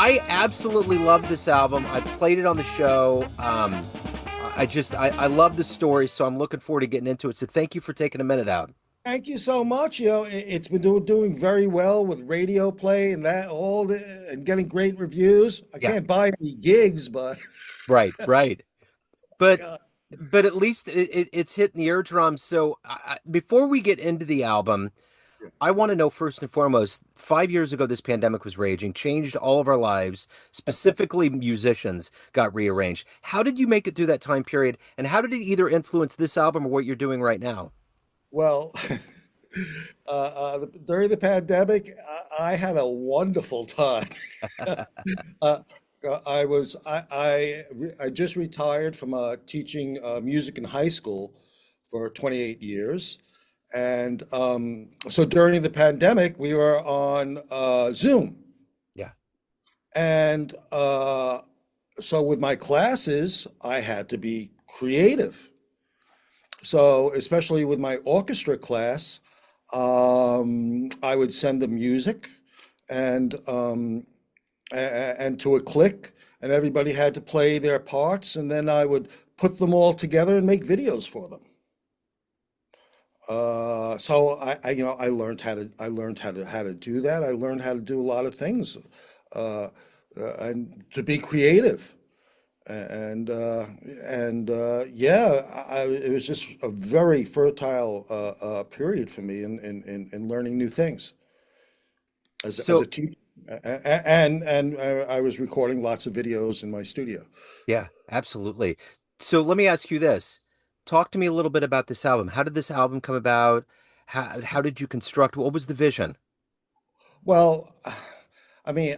I absolutely love this album. I played it on the show. I love the story, so I'm looking forward to getting into it. So thank you for taking a minute out. Thank you so much. It's been doing very well with radio play and and getting great reviews. I Yeah, can't buy any gigs, but right, right. But uh, but at least it's hitting the eardrums. So before we get into the album, I want to know first and foremost, 5 years ago, this pandemic was raging, changed all of our lives, specifically musicians got rearranged. How did you make it through that time period? And how did it either influence this album or what you're doing right now? well, during the pandemic, I had a wonderful time. uh, I just retired from teaching music in high school for 28 years. And so during the pandemic, we were on Zoom. Yeah. And so with my classes, I had to be creative. So especially with my orchestra class, I would send them music and and to a click, and everybody had to play their parts, and then I would put them all together and make videos for them. I learned how to do that. I learned how to do a lot of things, uh, and to be creative. And yeah, it was just a very fertile period for me in learning new things as a So, teacher. I was recording lots of videos in my studio. yeah, absolutely. So let me ask you this. Talk to me a little bit about this album. How did this album come about? How did you construct? What was the vision? Well, I mean,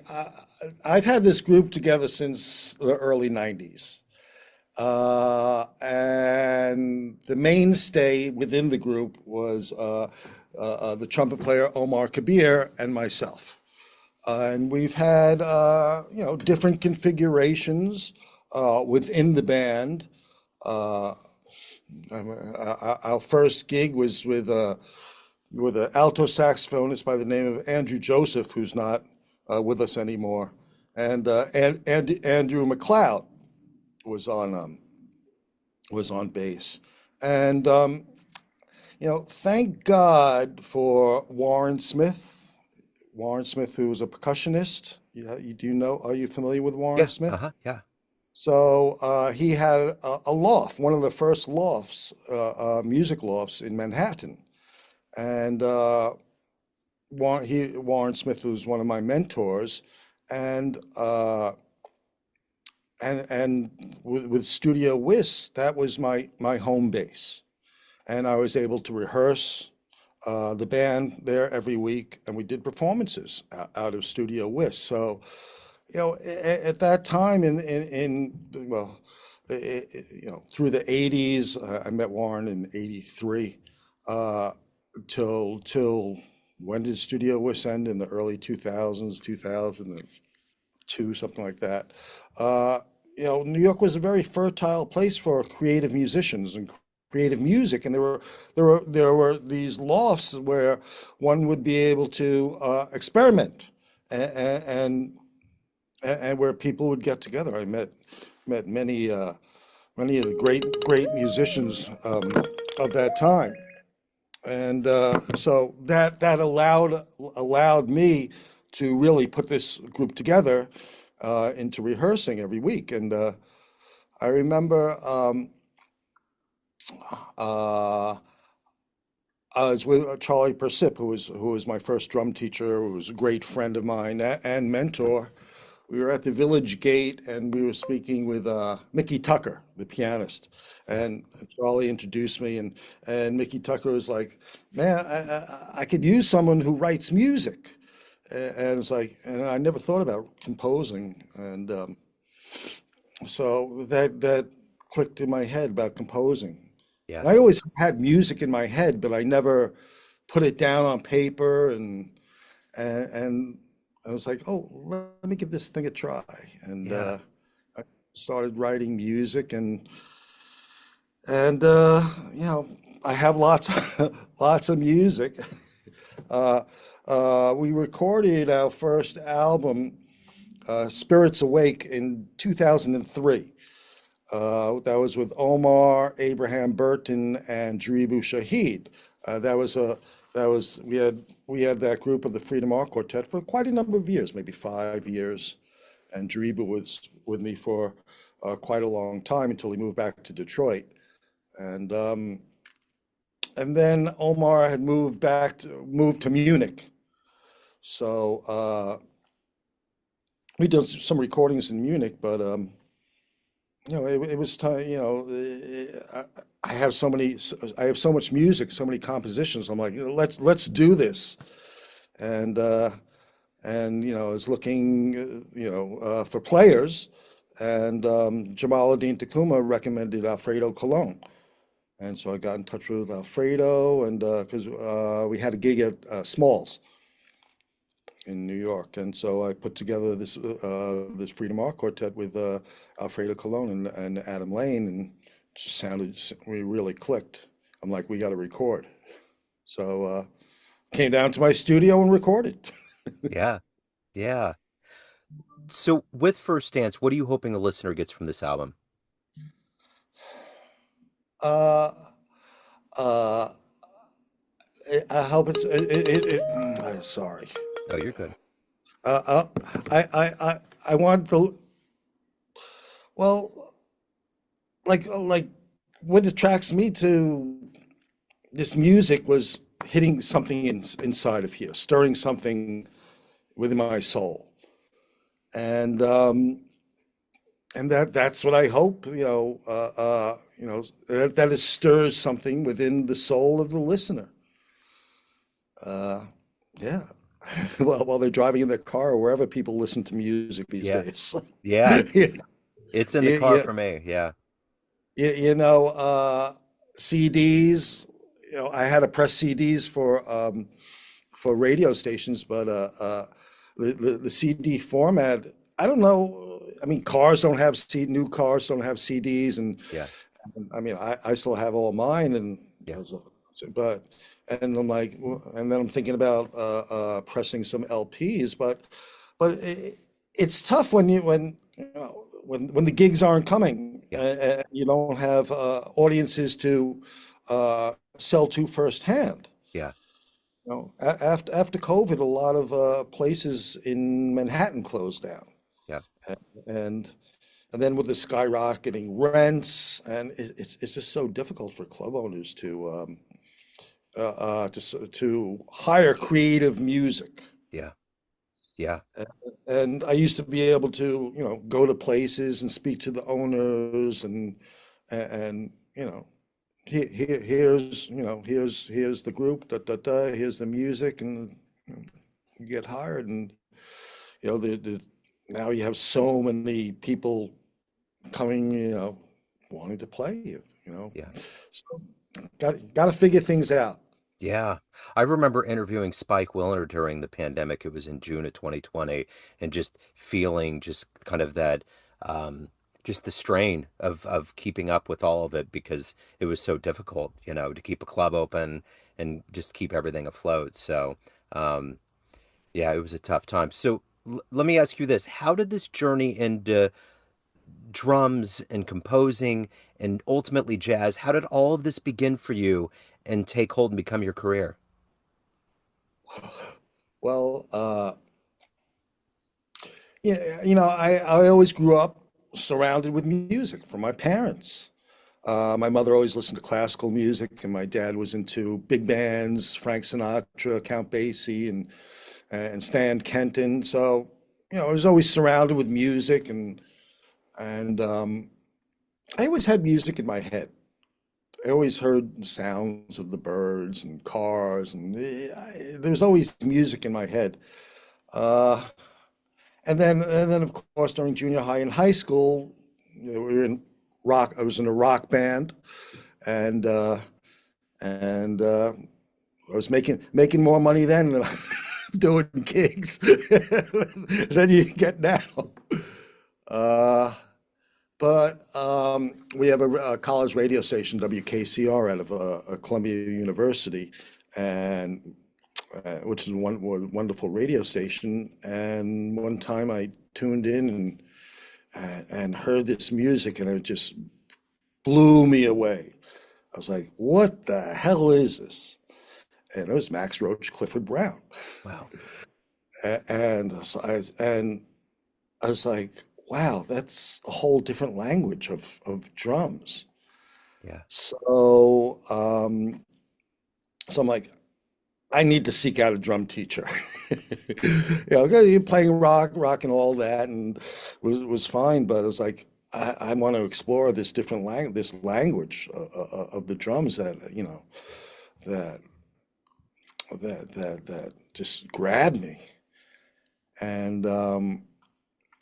I've had this group together since the early 90s. And the mainstay within the group was the trumpet player Omar Kabir and myself. And we've had, different configurations within the band. Uh, our first gig was with an alto saxophonist by the name of Andrew Joseph, who's not with us anymore, and Andrew McLeod was on bass, and thank God for Warren Smith. Warren Smith, who was a percussionist. Yeah, you do know? Are you familiar with Warren Yeah, Smith? uh-huh, yeah. So he had a loft, one of the first lofts, music lofts in Manhattan. And Warren Smith was one of my mentors, and with Studio Whist, that was my home base, and I was able to rehearse the band there every week, and we did performances out of Studio Whist. So, at that time through the 80s, I met Warren in 83. Till when did Studio West end? In the early 2000s, 2002, something like that. New York was a very fertile place for creative musicians and creative music, and there were these lofts where one would be able to experiment, and and where people would get together. I met many of the great musicians of that time. And so that allowed me to really put this group together into rehearsing every week. And I remember uh, I was with Charlie Persip, who was my first drum teacher, who was a great friend of mine and mentor. We were at the Village Gate, and we were speaking with Mickey Tucker, the pianist. And Charlie introduced me, and Mickey Tucker was like, "Man, I could use someone who writes music." And it's like, and I never thought about composing, and so that clicked in my head about composing. Yeah. And I always had music in my head, but I never put it down on paper, and I was like, "Oh, let me give this thing a try." And Yeah. I started writing music, and I have lots lots of music. We recorded our first album Spirits Awake in 2003. That was with Omar, Abraham Burton, and Jaribu Shahid. That was a that was we had that group of the Freedom Art Quartet for quite a number of years, maybe 5 years, and Jaribu was with me for quite a long time until he moved back to Detroit, and um, and then Omar had moved to Munich, so we did some recordings in Munich, but it was time, I have so many, I have so much music, so many compositions. I'm like, let's do this. And, I was looking, for players, and Jamaluddin Takuma recommended Alfredo Colon. And so I got in touch with Alfredo, and because we had a gig at Smalls in New York, and so I put together this Freedom Art Quartet with Alfredo Colon and Adam Lane, and it just sounded we really clicked. I'm like, we got to record. So came down to my studio and recorded. Yeah. Yeah. So with First Dance, what are you hoping the listener gets from this album? Uh, uh, I hope sorry. Oh, you're good. Uh, uh, I want the well, like what attracts me to this music was hitting something inside of here, stirring something within my soul, and that's what I hope. That it stirs something within the soul of the listener. Uh, yeah. Well, while they're driving in their car or wherever people listen to music these Yeah. days. Yeah. Yeah, It's in the car yeah, for me. Yeah. CDs. I had to press CDs for radio stations, but the CD format. I don't know. I mean, new cars don't have CDs, and Yeah. I mean, I still have all mine, and Yeah. but and I'm like, and then I'm thinking about pressing some LPs, but it's tough when the gigs aren't coming, Yeah. and you don't have audiences to sell to firsthand. Yeah. After COVID, a lot of places in Manhattan closed down, Yeah. and and then with the skyrocketing rents, and it's just so difficult for club owners to hire creative music. Yeah. Yeah. And I used to be able to, go to places and speak to the owners, and here's the group, here's the music, and you get hired, and now you have so many people coming, wanting to play you. Yeah. So got to figure things out. Yeah. I remember interviewing Spike Wilner during the pandemic. It was in June of 2020, and just feeling just kind of that just the strain of keeping up with all of it because it was so difficult, to keep a club open and just keep everything afloat. So, um yeah, it was a tough time. So, let me ask you this. How did this journey into drums and composing and ultimately jazz, how did all of this begin for you and take hold and become your career? Well, yeah, I always grew up surrounded with music from my parents. My mother always listened to classical music, and my dad was into big bands, Frank Sinatra, Count Basie, and Stan Kenton. So, I was always surrounded with music, and I always had music in my head. I always heard sounds of the birds and cars, and there was always music in my head. Uh, and then of course during junior high and high school, we were in rock. I was in a rock band, and I was making more money then than I'm doing gigs than you get now. Uh, but we have a college radio station, WKCR, out of Columbia University, and which is one wonderful radio station. And one time I tuned in and heard this music, and it just blew me away. I was like, "What the hell is this?" And it was Max Roach, Clifford Brown, Wow. and I was like, "Wow, that's a whole different language of drums." Yeah. So, so I'm like, I need to seek out a drum teacher. You're playing rock and all that, and was fine. But it was like I want to explore this different this language of the drums that that that just grabbed me. And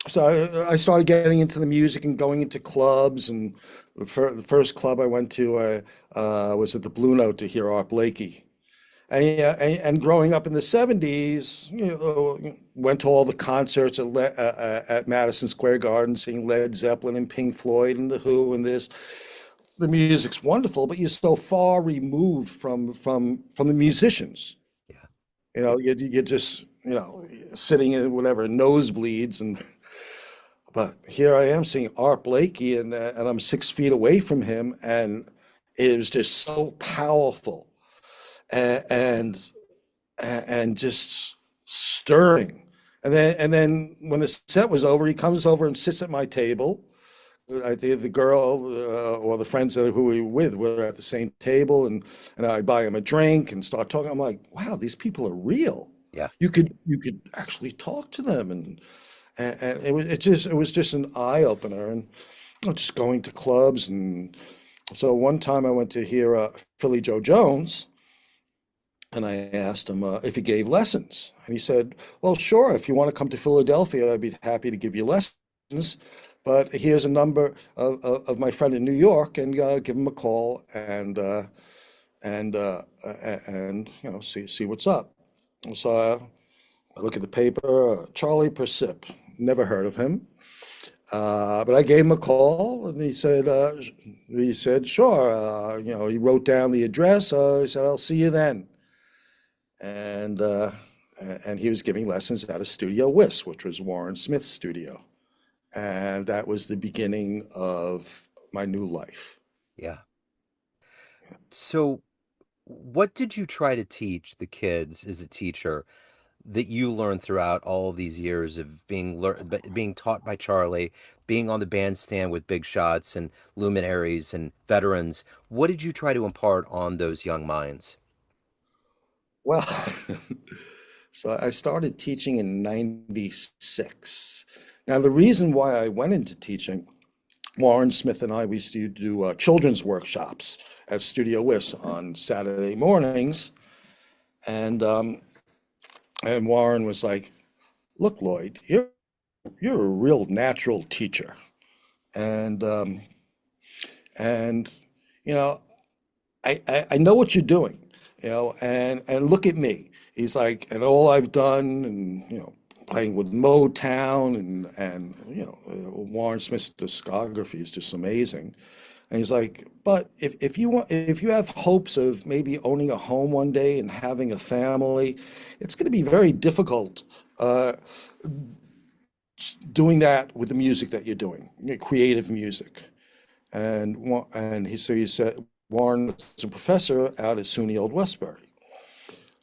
so I started getting into the music and going into clubs. And the first club I went to was at the Blue Note to hear Art Blakey. And, yeah, and growing up in the 70s, went to all the concerts at Madison Square Garden, seeing Led Zeppelin and Pink Floyd and The Who and this. The music's wonderful, but you're so far removed from the musicians. Yeah. You're just, sitting in whatever nosebleeds. But here I am seeing Art Blakey, and I'm 6 feet away from him, and it was just so powerful and and just stirring. And then when the set was over, he comes over and sits at my table. I think the girl or the friends who we were with were at the same table, and I buy him a drink and start talking. I'm like, wow, these people are real. Yeah. You could actually talk to them, and it was just an eye opener, and just going to clubs. And so one time I went to hear Philly Joe Jones. And I asked him if he gave lessons. And he said, well, sure, if you want to come to Philadelphia, I'd be happy to give you lessons. But here's a number of my friend in New York, and give him a call and see what's up. So I look at the paper, Charlie Persip, never heard of him. But I gave him a call, and he said, sure. He wrote down the address. He said, I'll see you then. And and he was giving lessons at a Studio Whis, which was Warren Smith's studio. And that was the beginning of my new life. Yeah. So, what did you try to teach the kids as a teacher that you learned throughout all of these years of being taught by Charlie, being on the bandstand with big shots and luminaries and veterans? What did you try to impart on those young minds? Well, so I started teaching in 96. Now, the reason why I went into teaching, Warren Smith and I, we used to do children's workshops at Studio Whis on Saturday mornings. And and Warren was like, "Look, Lloyd, you're a real natural teacher, and and you know I know what you're doing, and look at me." He's like, and all I've done, and playing with Motown, and Warren Smith's discography is just amazing. And he's like, but if you have hopes of maybe owning a home one day and having a family, it's going to be very difficult uh, doing that with the music that you're doing, creative music. And he said Warren was a professor out at SUNY Old Westbury.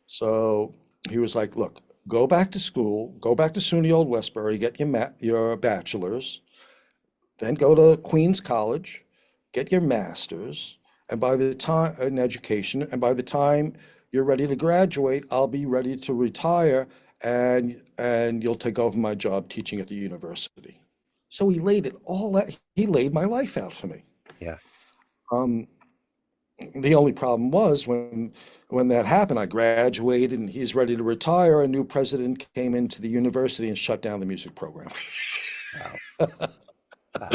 So he was like, look, go back to school, go back to SUNY Old Westbury, get your bachelor's, then go to Queens College, get your master's, and by the time in education, and by the time you're ready to graduate, I'll be ready to retire, and you'll take over my job teaching at the university. So he laid my life out for me. Yeah. Um, the only problem was when that happened, I graduated and he's ready to retire. A new president came into the university and shut down the music program. Wow. Wow.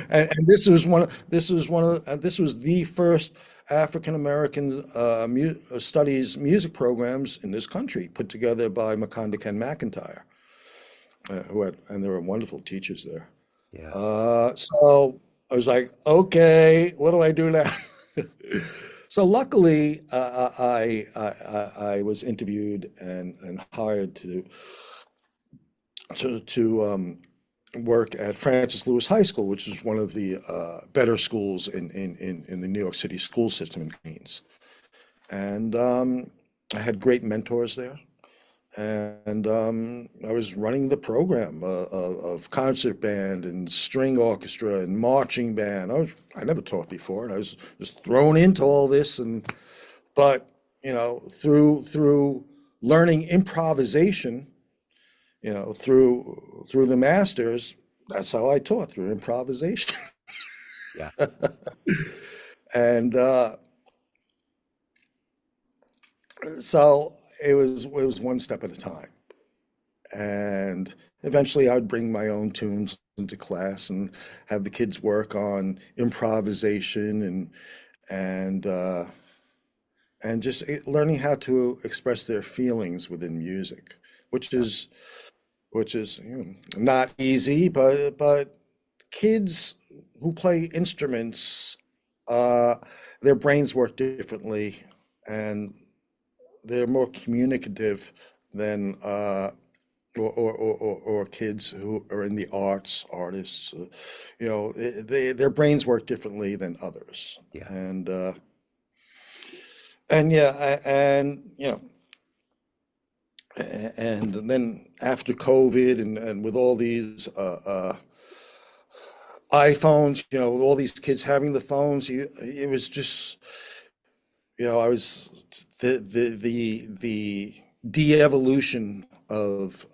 And this was the first African American studies music programs in this country, put together by Makonda Ken McIntyre, and there were wonderful teachers there. Yeah. So I was like, okay, what do I do now? So luckily, I was interviewed and hired to work at Francis Lewis High School, which is one of the better schools in the New York City school system in Queens. And I had great mentors there. And I was running the program of concert band and string orchestra and marching band. I never taught before, and I was just thrown into all this. But through learning improvisation, through the masters, that's how I taught, through improvisation. Yeah. And so it was one step at a time. And eventually I'd bring my own tunes into class and have the kids work on improvisation and and just learning how to express their feelings within music, which Yeah. is which is not easy, but kids who play instruments, uh, their brains work differently, and they're more communicative than or kids who are in the arts, artists. Their brains work differently than others, Yeah. and yeah, and and then after COVID and with all these iPhones, with all these kids having the phones, it was just, I was the de-evolution of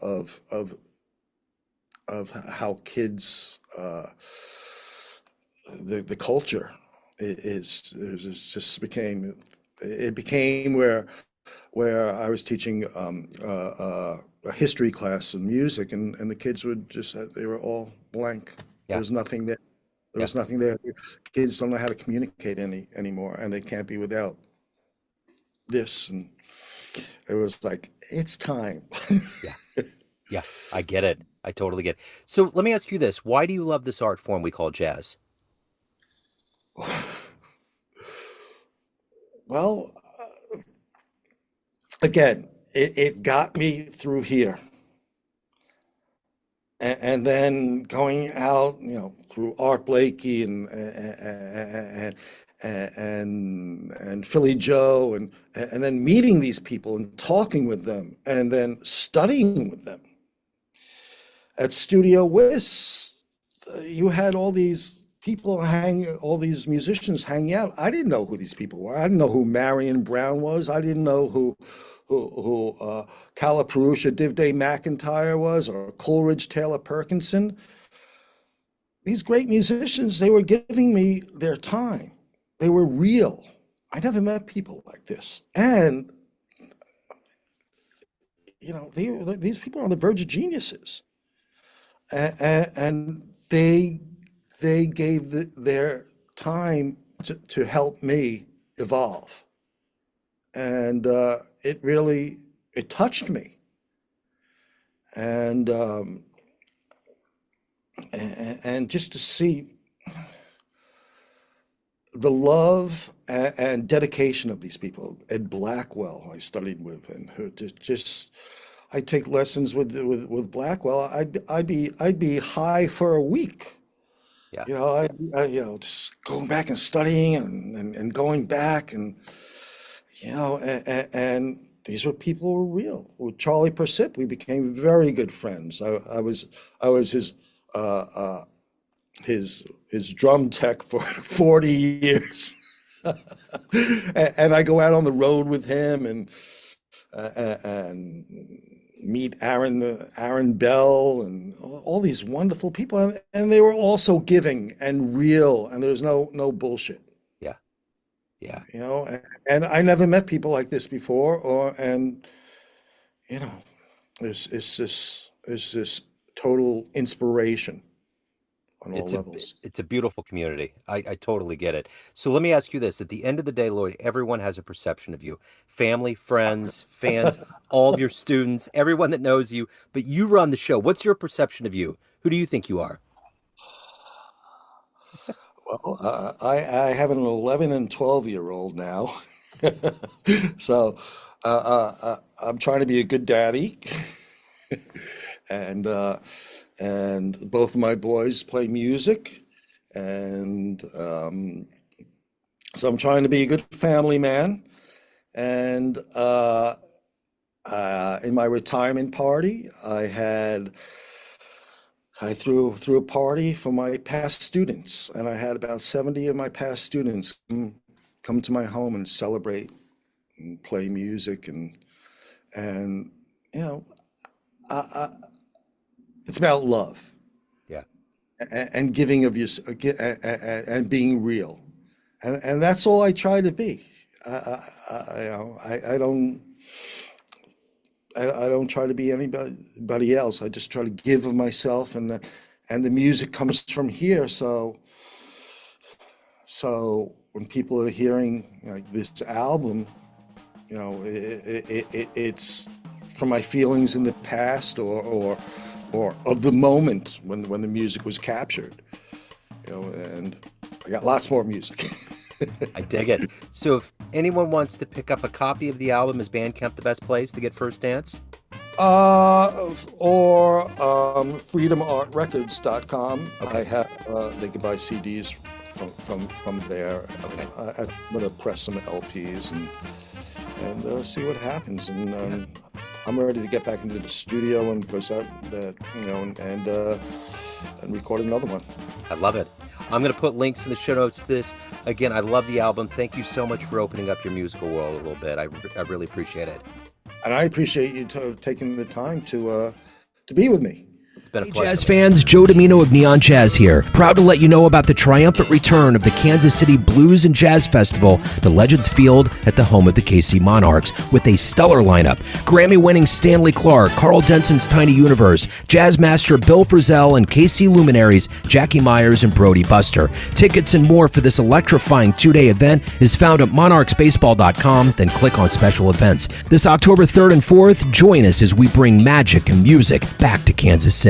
how kids the culture is just became it became where I was teaching a history class in music, and the kids would just they were all blank. There Yeah. was nothing there. There Yeah. was nothing there. Kids don't know how to communicate anymore, and they can't be without this. And it was like, it's time. Yeah. Yeah. I get it. I totally get it. So let me ask you this. Why do you love this art form we call jazz? Well, again, it got me through here. And then going out, through Art Blakey and Philly Joe and then meeting these people and talking with them and then studying with them. At Studio Whis, you had all these musicians hanging out. I didn't know who these people were. I didn't know who Marion Brown was. I didn't know who Caliparusha Divday McIntyre was, or Coleridge Taylor Perkinson. These great musicians, they were giving me their time. They were real. I never met people like this. And, these people are on the verge of geniuses. And they gave their time to help me evolve. And it touched me. And and just to see the love and dedication of these people. Ed Blackwell, I studied with, and who just I take lessons with Blackwell. I'd be high for a week. Yeah. Just going back and studying and going back and these were people who were real. With Charlie Persip, we became very good friends. I was uh, uh, his drum tech for 40 years. And I go out on the road with him and meet Aaron Bell and all these wonderful people, and they were also giving and real, and there was no bullshit, Yeah. Yeah. and I never met people like this before, and you know, it's this total inspiration on all It's a levels. it's a beautiful community. I totally get it. So let me ask you this. At the end of the day, Lloyd, everyone has a perception of you. Family, friends, fans, all of your students, everyone that knows you, but you run the show. What's your perception of you? Who do you think you are? Well, I have an 11 and 12-year-old now. So I'm trying to be a good daddy. And both of my boys play music. And so I'm trying to be a good family man. And in my retirement party, I threw a party for my past students, and I had about 70 of my past students come to my home and celebrate and play music, and you know, I, it's about love Yeah. and giving of your and being real, and that's all I try to be. You know, I don't try to be anybody else. I just try to give of myself, and the music comes from here. So when people are hearing like this album, you know, it's from my feelings in the past, or of the moment when the music was captured. You know, and I got lots more music. I dig it. So if anyone wants to pick up a copy of the album, is Bandcamp the best place to get First Dance? Or freedomartrecords.com. Okay. I have they can buy CDs from there. Okay. I'm gonna press some LPs and see what happens. And I'm ready to get back into the studio and because that you know and record another one. I love it. I'm going to put links in the show notes to this. Again, I love the album. Thank you so much for opening up your musical world a little bit. I really appreciate it. And I appreciate you taking the time to be with me. It's been a Hey, pleasure. jazz fans, Joe Domino of Neon Jazz here. Proud to let you know about the triumphant return of the Kansas City Blues and Jazz Festival to Legends Field at the home of the KC Monarchs with a stellar lineup. Grammy-winning Stanley Clarke, Carl Denson's Tiny Universe, jazz master Bill Frisell, and KC luminaries Jackie Myers and Brody Buster. Tickets and more for this electrifying two-day event is found at monarchsbaseball.com, then click on special events. This October 3rd and 4th, join us as we bring magic and music back to Kansas City.